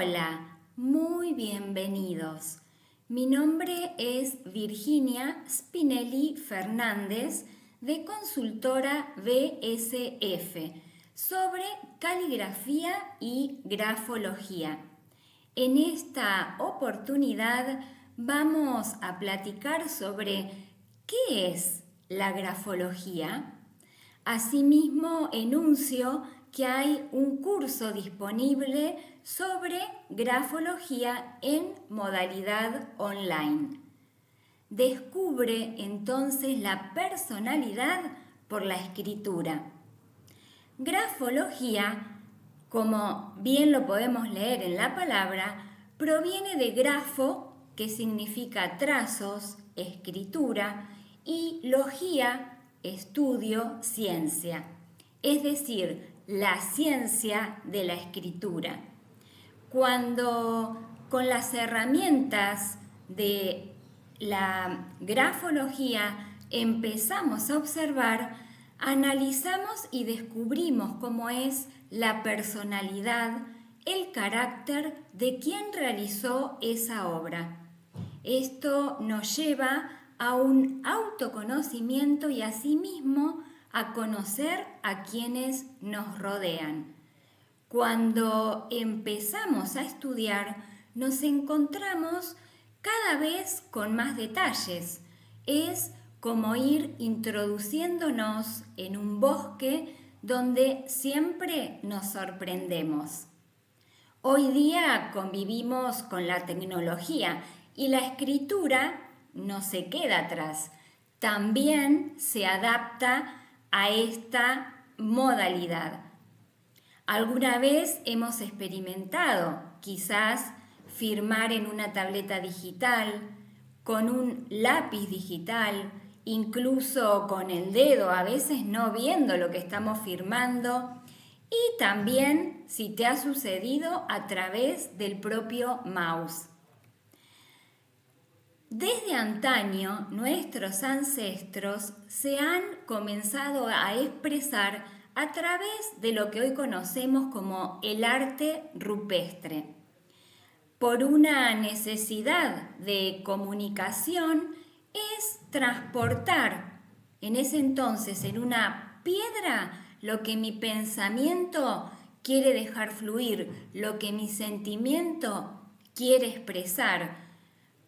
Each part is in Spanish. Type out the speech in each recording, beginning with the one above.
Hola, muy bienvenidos. Mi nombre es Virginia Spinelli Fernández de Consultora BSF sobre caligrafía y grafología. En esta oportunidad vamos a platicar sobre qué es la grafología. Asimismo, enuncio que hay un curso disponible sobre grafología en modalidad online. Descubre entonces la personalidad por la escritura. Grafología, como bien lo podemos leer en la palabra, proviene de grafo, que significa trazos, escritura, y logía, estudio, ciencia, es decir, la ciencia de la escritura. Cuando con las herramientas de la grafología empezamos a observar, analizamos y descubrimos cómo es la personalidad, el carácter de quien realizó esa obra. Esto nos lleva a un autoconocimiento y asimismo a conocer a quienes nos rodean. Cuando empezamos a estudiar, nos encontramos cada vez con más detalles. Es como ir introduciéndonos en un bosque donde siempre nos sorprendemos. Hoy día convivimos con la tecnología y la escritura no se queda atrás. También se adapta a esta modalidad. ¿Alguna vez hemos experimentado quizás firmar en una tableta digital, con un lápiz digital, incluso con el dedo, a veces no viendo lo que estamos firmando? Y también, si te ha sucedido, a través del propio mouse. Desde antaño, nuestros ancestros se han comenzado a expresar a través de lo que hoy conocemos como el arte rupestre. Por una necesidad de comunicación es transportar en ese entonces en una piedra lo que mi pensamiento quiere dejar fluir, lo que mi sentimiento quiere expresar,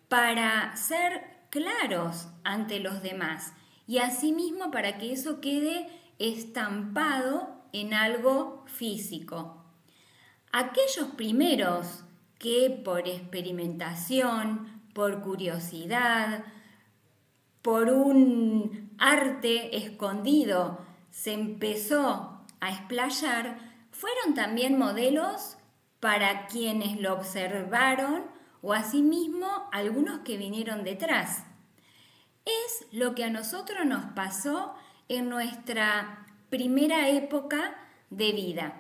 para ser claros ante los demás y asimismo para que eso quede estampado en algo físico. Aquellos primeros que por experimentación, por curiosidad, por un arte escondido se empezó a explayar, fueron también modelos para quienes lo observaron o asimismo algunos que vinieron detrás. Es lo que a nosotros nos pasó en nuestra primera época de vida,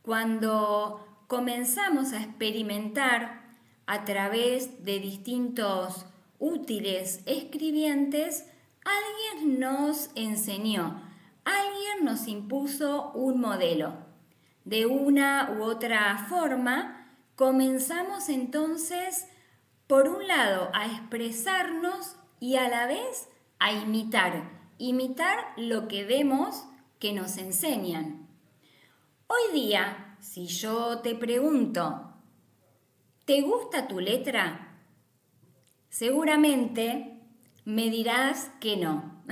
cuando comenzamos a experimentar a través de distintos útiles escribientes. Alguien nos enseñó, alguien nos impuso un modelo. De una u otra forma, comenzamos entonces, por un lado, a expresarnos y a la vez a imitar lo que vemos que nos enseñan. Hoy día, si yo te pregunto, ¿te gusta tu letra? Seguramente me dirás que no.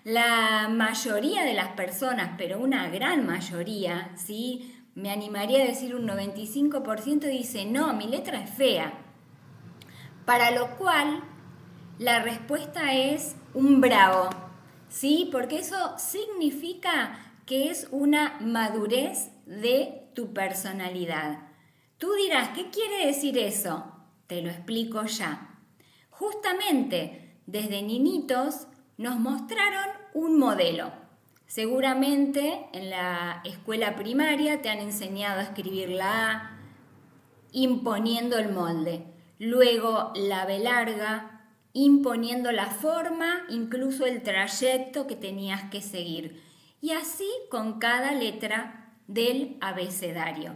La mayoría de las personas, pero una gran mayoría, ¿sí? Me animaría a decir un 95% dice, no, mi letra es fea. Para lo cual, la respuesta es un bravo, ¿sí? Porque eso significa que es una madurez de tu personalidad. Tú dirás, ¿qué quiere decir eso? Te lo explico ya. Justamente, desde niñitos nos mostraron un modelo. Seguramente en la escuela primaria te han enseñado a escribir la A, imponiendo el molde. Luego la B larga, imponiendo la forma, incluso el trayecto que tenías que seguir. Y así con cada letra del abecedario.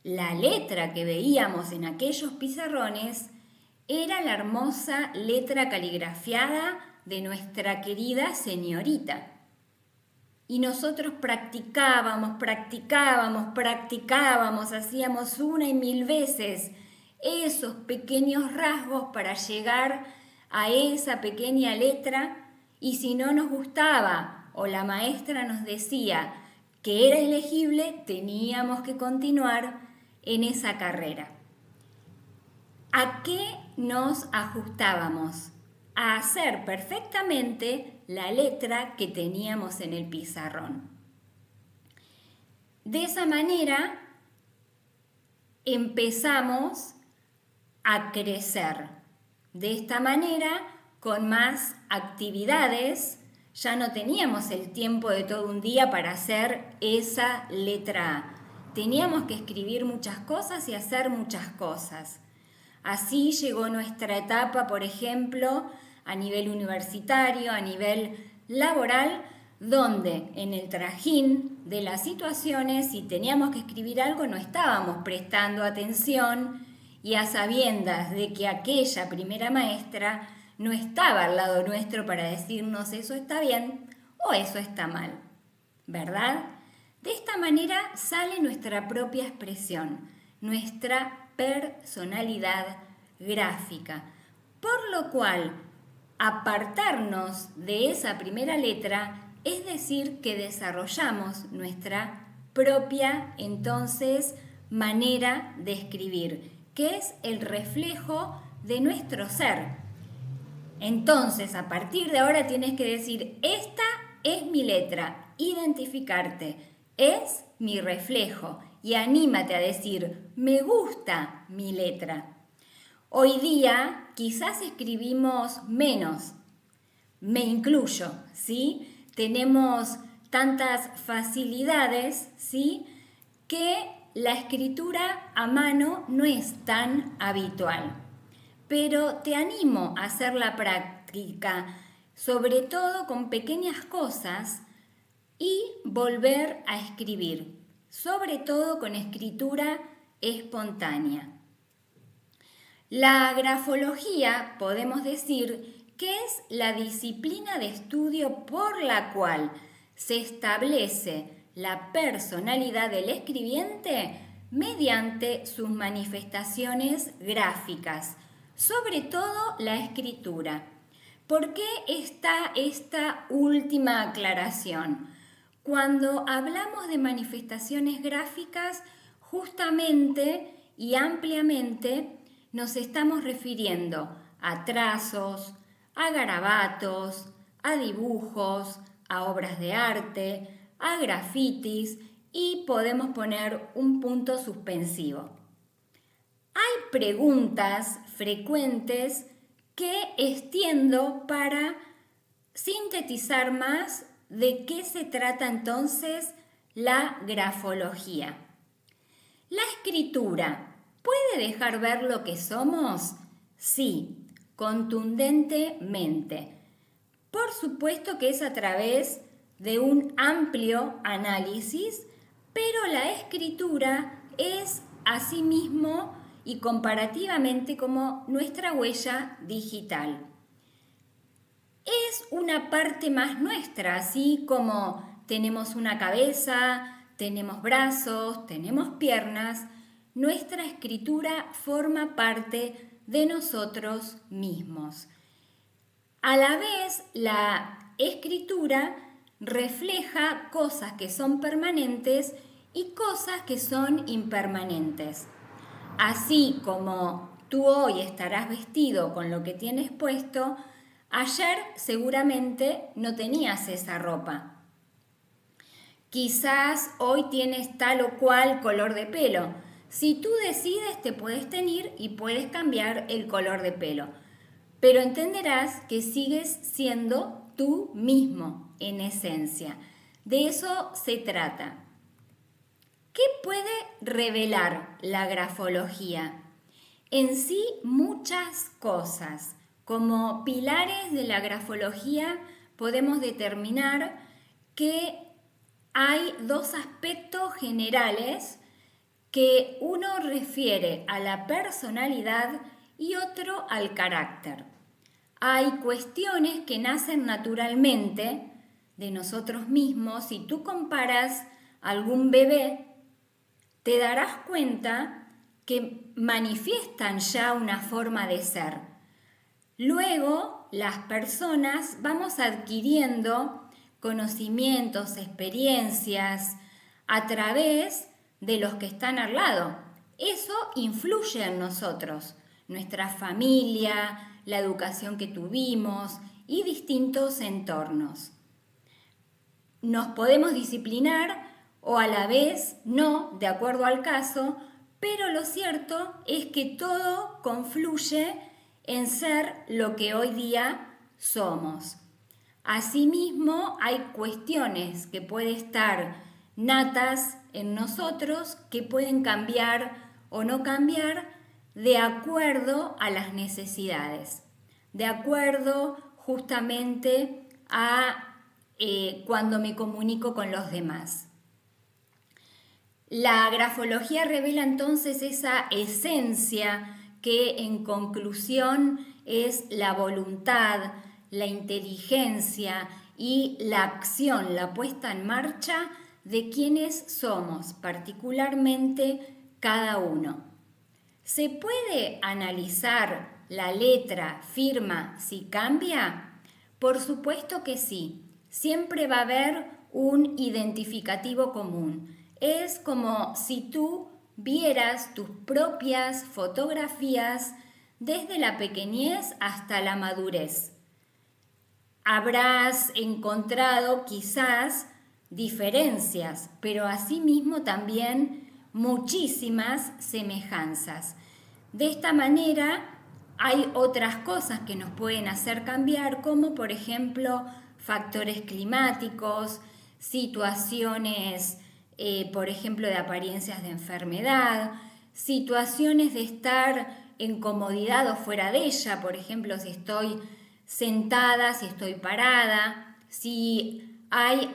La letra que veíamos en aquellos pizarrones era la hermosa letra caligrafiada de nuestra querida señorita. Y nosotros practicábamos, hacíamos una y mil veces esos pequeños rasgos para llegar a esa pequeña letra, y si no nos gustaba o la maestra nos decía que era elegible, teníamos que continuar en esa carrera. ¿A qué nos ajustábamos? A hacer perfectamente la letra que teníamos en el pizarrón. De esa manera empezamos a crecer. De esta manera, con más actividades, ya no teníamos el tiempo de todo un día para hacer esa letra A. Teníamos que escribir muchas cosas y hacer muchas cosas. Así llegó nuestra etapa, por ejemplo, a nivel universitario, a nivel laboral, donde en el trajín de las situaciones, si teníamos que escribir algo, no estábamos prestando atención y a sabiendas de que aquella primera maestra no estaba al lado nuestro para decirnos eso está bien o eso está mal, ¿verdad? De esta manera sale nuestra propia expresión, nuestra personalidad gráfica, por lo cual apartarnos de esa primera letra es decir que desarrollamos nuestra propia, entonces, manera de escribir, que es el reflejo de nuestro ser. Entonces, a partir de ahora tienes que decir, esta es mi letra, identificarte, es mi reflejo, y anímate a decir, me gusta mi letra. Hoy día quizás escribimos menos, me incluyo, ¿sí? Tenemos tantas facilidades, ¿sí? Que la escritura a mano no es tan habitual. Pero te animo a hacer la práctica, sobre todo con pequeñas cosas, y volver a escribir, sobre todo con escritura espontánea. La grafología, podemos decir, que es la disciplina de estudio por la cual se establece la personalidad del escribiente mediante sus manifestaciones gráficas, sobre todo la escritura. ¿Por qué está esta última aclaración? Cuando hablamos de manifestaciones gráficas, justamente y ampliamente nos estamos refiriendo a trazos, a garabatos, a dibujos, a obras de arte, a grafitis y podemos poner un punto suspensivo. Hay preguntas frecuentes que extiendo para sintetizar más de qué se trata entonces la grafología. ¿La escritura puede dejar ver lo que somos? Sí, contundentemente. Por supuesto que es a través de un amplio análisis, pero la escritura es asimismo y comparativamente como nuestra huella digital. Es una parte más nuestra, así como tenemos una cabeza, tenemos brazos, tenemos piernas, nuestra escritura forma parte de nosotros mismos. A la vez, la escritura refleja cosas que son permanentes y cosas que son impermanentes. Así como tú hoy estarás vestido con lo que tienes puesto, ayer seguramente no tenías esa ropa. Quizás hoy tienes tal o cual color de pelo. Si tú decides, te puedes teñir y puedes cambiar el color de pelo. Pero entenderás que sigues siendo tú mismo en esencia. De eso se trata. ¿Qué puede revelar la grafología? En sí, muchas cosas. Como pilares de la grafología podemos determinar que hay dos aspectos generales que uno refiere a la personalidad y otro al carácter. Hay cuestiones que nacen naturalmente de nosotros mismos. Si tú comparas a algún bebé, te darás cuenta que manifiestan ya una forma de ser. Luego, las personas vamos adquiriendo conocimientos, experiencias a través de los que están al lado. Eso influye en nosotros, nuestra familia, la educación que tuvimos y distintos entornos. Nos podemos disciplinar o a la vez no, de acuerdo al caso, pero lo cierto es que todo confluye en ser lo que hoy día somos. Asimismo, hay cuestiones que pueden estar natas en nosotros que pueden cambiar o no cambiar de acuerdo a las necesidades, de acuerdo justamente a cuando me comunico con los demás. La grafología revela entonces esa esencia que en conclusión es la voluntad, la inteligencia y la acción, la puesta en marcha de quienes somos, particularmente cada uno. ¿Se puede analizar la letra, firma, si cambia? Por supuesto que sí. Siempre va a haber un identificativo común. Es como si tú vieras tus propias fotografías desde la pequeñez hasta la madurez. Habrás encontrado quizás diferencias, pero asimismo también muchísimas semejanzas. De esta manera hay otras cosas que nos pueden hacer cambiar, como por ejemplo factores climáticos, situaciones por ejemplo de apariencias de enfermedad, situaciones de estar en comodidad o fuera de ella, por ejemplo si estoy sentada, si estoy parada, si hay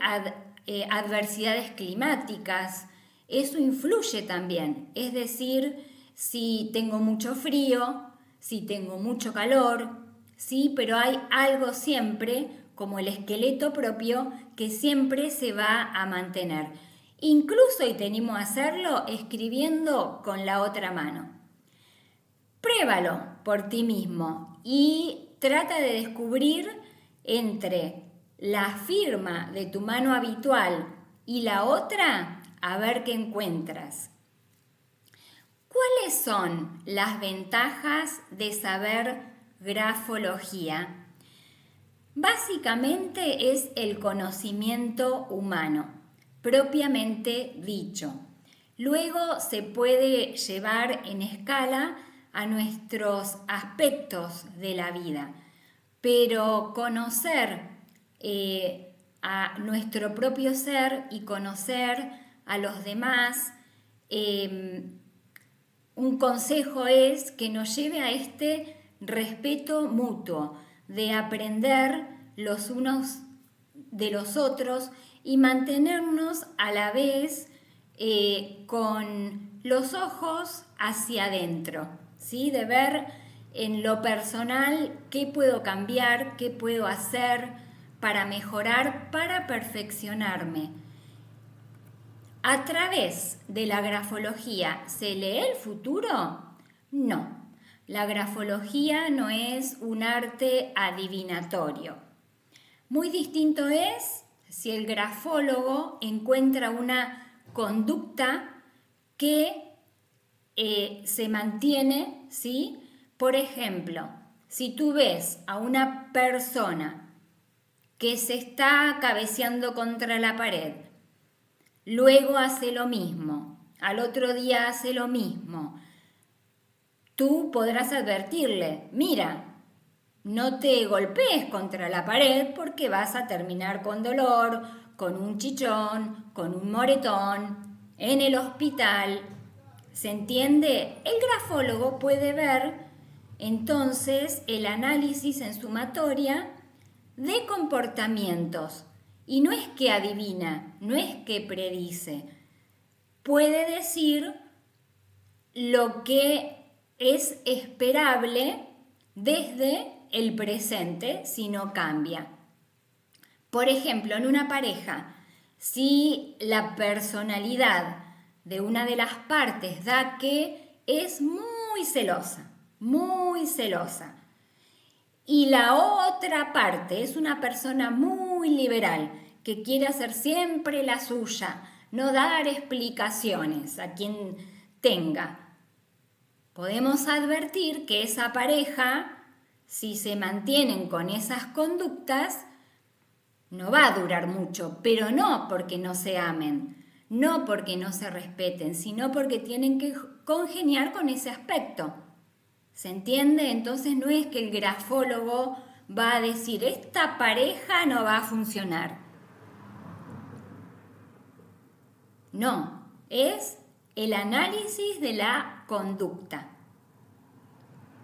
adversidades climáticas, eso influye también, es decir, si tengo mucho frío, si tengo mucho calor, sí, pero hay algo siempre como el esqueleto propio que siempre se va a mantener. Incluso, y tenemos a hacerlo, escribiendo con la otra mano. Pruébalo por ti mismo y trata de descubrir entre la firma de tu mano habitual y la otra, a ver qué encuentras. ¿Cuáles son las ventajas de saber grafología? Básicamente es el conocimiento humano, propiamente dicho. Luego se puede llevar en escala a nuestros aspectos de la vida, pero conocer a nuestro propio ser y conocer a los demás, un consejo es que nos lleve a este respeto mutuo, de aprender los unos de los otros y mantenernos a la vez con los ojos hacia adentro, ¿sí? De ver en lo personal qué puedo cambiar, qué puedo hacer para mejorar, para perfeccionarme. ¿A través de la grafología se lee el futuro? No. La grafología no es un arte adivinatorio. Muy distinto es si el grafólogo encuentra una conducta que se mantiene, ¿sí? Por ejemplo, si tú ves a una persona que se está cabeceando contra la pared, luego hace lo mismo, al otro día hace lo mismo, tú podrás advertirle, mira, no te golpees contra la pared porque vas a terminar con dolor, con un chichón, con un moretón, en el hospital. ¿Se entiende? El grafólogo puede ver entonces el análisis en sumatoria de comportamientos. Y no es que adivina, no es que predice. Puede decir lo que es esperable desde el presente si no cambia. Por ejemplo, en una pareja, si la personalidad de una de las partes da que es muy celosa, y la otra parte es una persona muy liberal, que quiere hacer siempre la suya, no dar explicaciones a quien tenga, podemos advertir que esa pareja, si se mantienen con esas conductas, no va a durar mucho, pero no porque no se amen, no porque no se respeten, sino porque tienen que congeniar con ese aspecto. ¿Se entiende? Entonces no es que el grafólogo va a decir, esta pareja no va a funcionar. No, es el análisis de la conducta.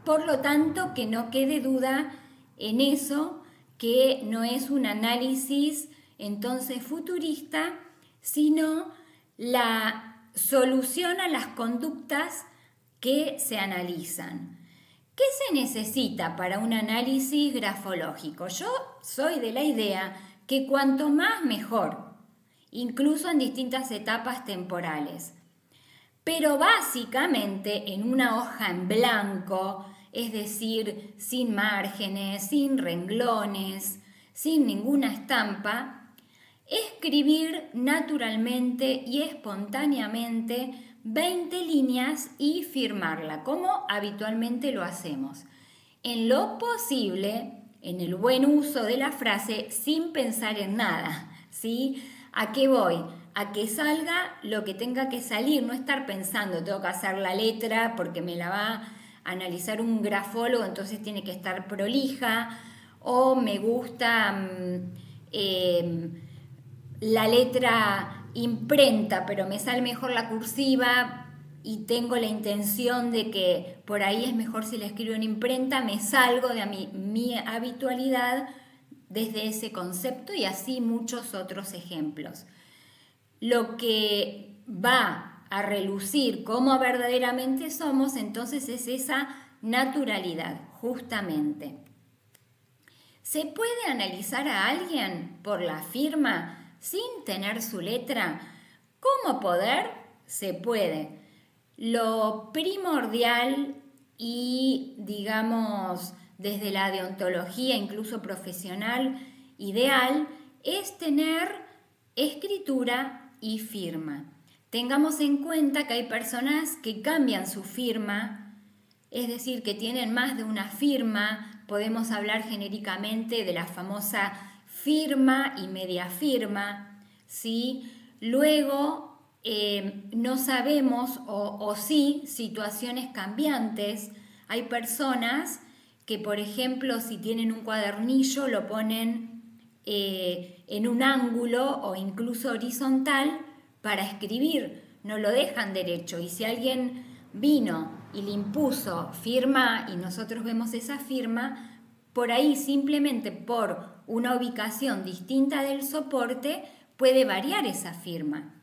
Por lo tanto, que no quede duda en eso, que no es un análisis entonces futurista, sino la solución a las conductas que se analizan. ¿Qué se necesita para un análisis grafológico? Yo soy de la idea que cuanto más mejor, incluso en distintas etapas temporales. Pero básicamente en una hoja en blanco, es decir, sin márgenes, sin renglones, sin ninguna estampa, escribir naturalmente y espontáneamente 20 líneas y firmarla, como habitualmente lo hacemos. En lo posible, en el buen uso de la frase, sin pensar en nada, ¿sí? ¿A qué voy? A que salga lo que tenga que salir, no estar pensando, tengo que hacer la letra porque me la va a analizar un grafólogo, entonces tiene que estar prolija, o me gusta la letra imprenta, pero me sale mejor la cursiva y tengo la intención de que por ahí es mejor si la escribo en imprenta, me salgo de mi habitualidad desde ese concepto y así muchos otros ejemplos. Lo que va a relucir cómo verdaderamente somos, entonces es esa naturalidad, justamente. ¿Se puede analizar a alguien por la firma sin tener su letra? ¿Cómo poder? Se puede. Lo primordial y, digamos, desde la deontología, incluso profesional, ideal, es tener escritura y firma. Tengamos en cuenta que hay personas que cambian su firma, es decir, que tienen más de una firma. Podemos hablar genéricamente de la famosa firma y media firma, ¿sí? Luego, no sabemos o sí situaciones cambiantes. Hay personas que, por ejemplo, si tienen un cuadernillo lo ponen en un ángulo o incluso horizontal para escribir, no lo dejan derecho, y si alguien vino y le impuso firma y nosotros vemos esa firma, por ahí simplemente por una ubicación distinta del soporte puede variar esa firma.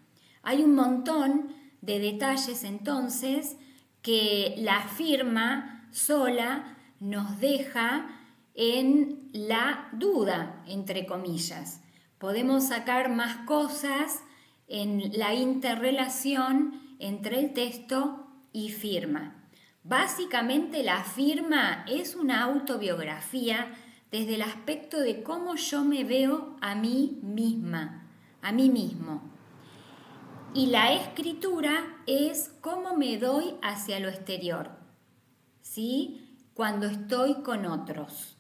Hay un montón de detalles entonces que la firma sola nos deja en la duda, entre comillas. Podemos sacar más cosas en la interrelación entre el texto y firma. Básicamente la firma es una autobiografía desde el aspecto de cómo yo me veo a mí misma, a mí mismo. Y la escritura es cómo me doy hacia lo exterior, ¿sí? Cuando estoy con otros.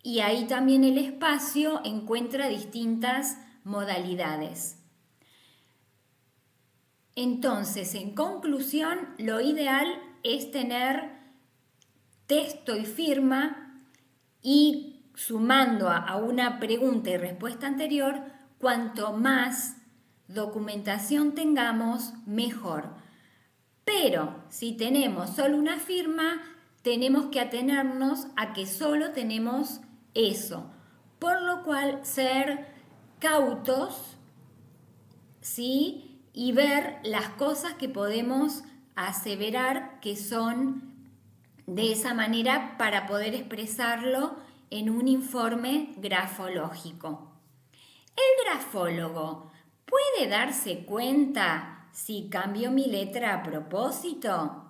Y ahí también el espacio encuentra distintas modalidades. Entonces, en conclusión, lo ideal es tener texto y firma y sumando a una pregunta y respuesta anterior, cuanto más documentación tengamos, mejor. Pero si tenemos solo una firma, tenemos que atenernos a que solo tenemos eso, por lo cual ser cautos, ¿sí? Y ver las cosas que podemos aseverar que son de esa manera para poder expresarlo en un informe grafológico. El grafólogo puede darse cuenta si cambio mi letra a propósito.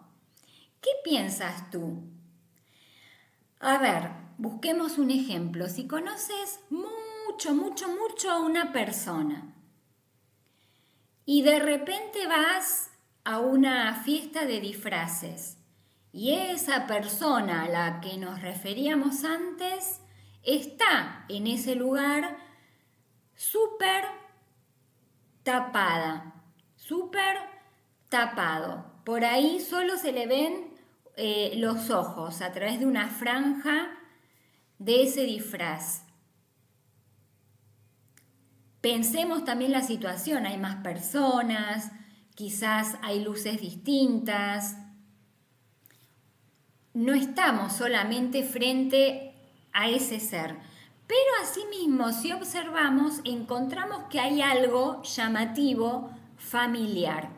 ¿Qué piensas tú? A ver, busquemos un ejemplo. Si conoces mucho a una persona y de repente vas a una fiesta de disfraces y esa persona a la que nos referíamos antes está en ese lugar súper tapada, súper tapado. Por ahí solo se le ven los ojos a través de una franja de ese disfraz. Pensemos también la situación, hay más personas, quizás hay luces distintas. No estamos solamente frente a ese ser, pero asimismo, si observamos, encontramos que hay algo llamativo, familiar.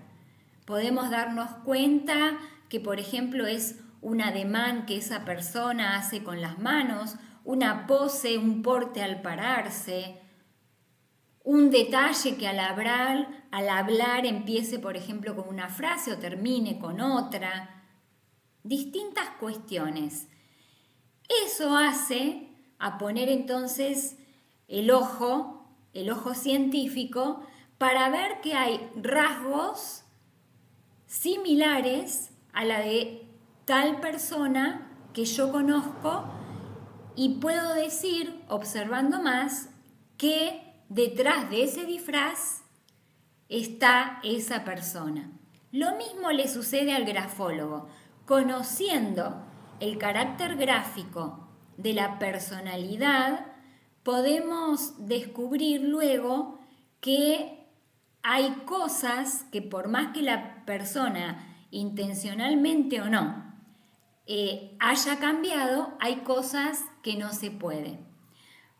Podemos darnos cuenta que, por ejemplo, es un ademán que esa persona hace con las manos, una pose, un porte al pararse, un detalle que al hablar empiece, por ejemplo, con una frase o termine con otra. Distintas cuestiones. Eso hace a poner entonces el ojo científico para ver que hay rasgos similares a la de tal persona que yo conozco y puedo decir, observando más, que detrás de ese disfraz está esa persona. Lo mismo le sucede al grafólogo. Conociendo el carácter gráfico de la personalidad, podemos descubrir luego que hay cosas que por más que la persona intencionalmente o no haya cambiado, hay cosas que no se puede.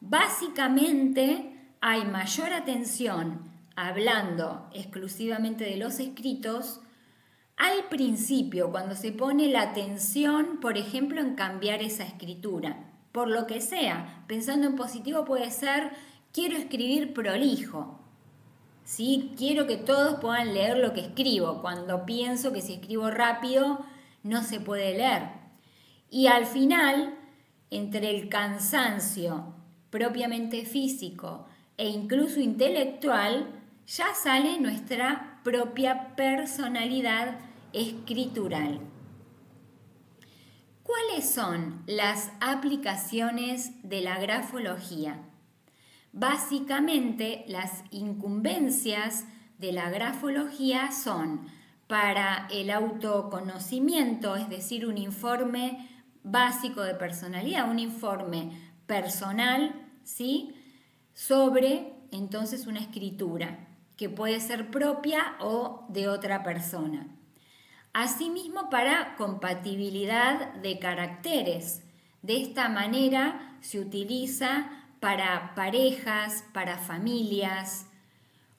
Básicamente hay mayor atención, hablando exclusivamente de los escritos, al principio, cuando se pone la atención, por ejemplo, en cambiar esa escritura, por lo que sea, pensando en positivo puede ser, quiero escribir prolijo, ¿sí? Quiero que todos puedan leer lo que escribo, cuando pienso que si escribo rápido no se puede leer. Y al final, entre el cansancio propiamente físico e incluso intelectual, ya sale nuestra propia personalidad escritural. ¿Cuáles son las aplicaciones de la grafología? Básicamente, las incumbencias de la grafología son para el autoconocimiento, es decir, un informe básico de personalidad, un informe personal, ¿sí? Sobre entonces una escritura que puede ser propia o de otra persona. Asimismo, para compatibilidad de caracteres. De esta manera se utiliza para parejas, para familias.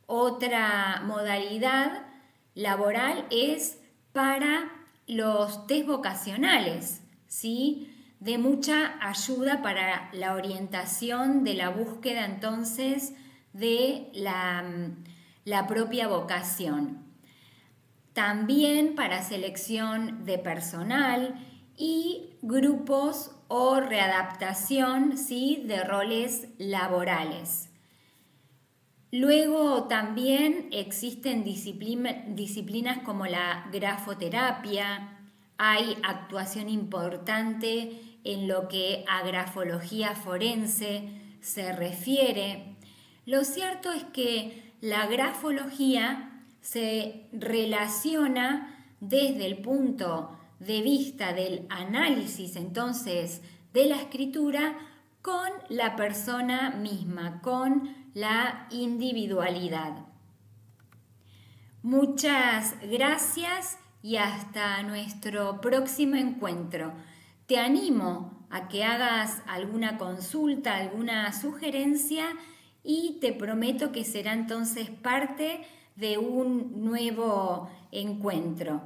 Otra modalidad laboral es para los test vocacionales, ¿sí? De mucha ayuda para la orientación de la búsqueda entonces de la propia vocación. También para selección de personal y grupos o readaptación, ¿sí? De roles laborales. Luego también existen disciplinas como la grafoterapia, hay actuación importante en lo que a grafología forense se refiere. Lo cierto es que la grafología se relaciona desde el punto de vista del análisis entonces de la escritura con la persona misma, con la individualidad. Muchas gracias y hasta nuestro próximo encuentro. Te animo a que hagas alguna consulta, alguna sugerencia y te prometo que será entonces parte de un nuevo encuentro.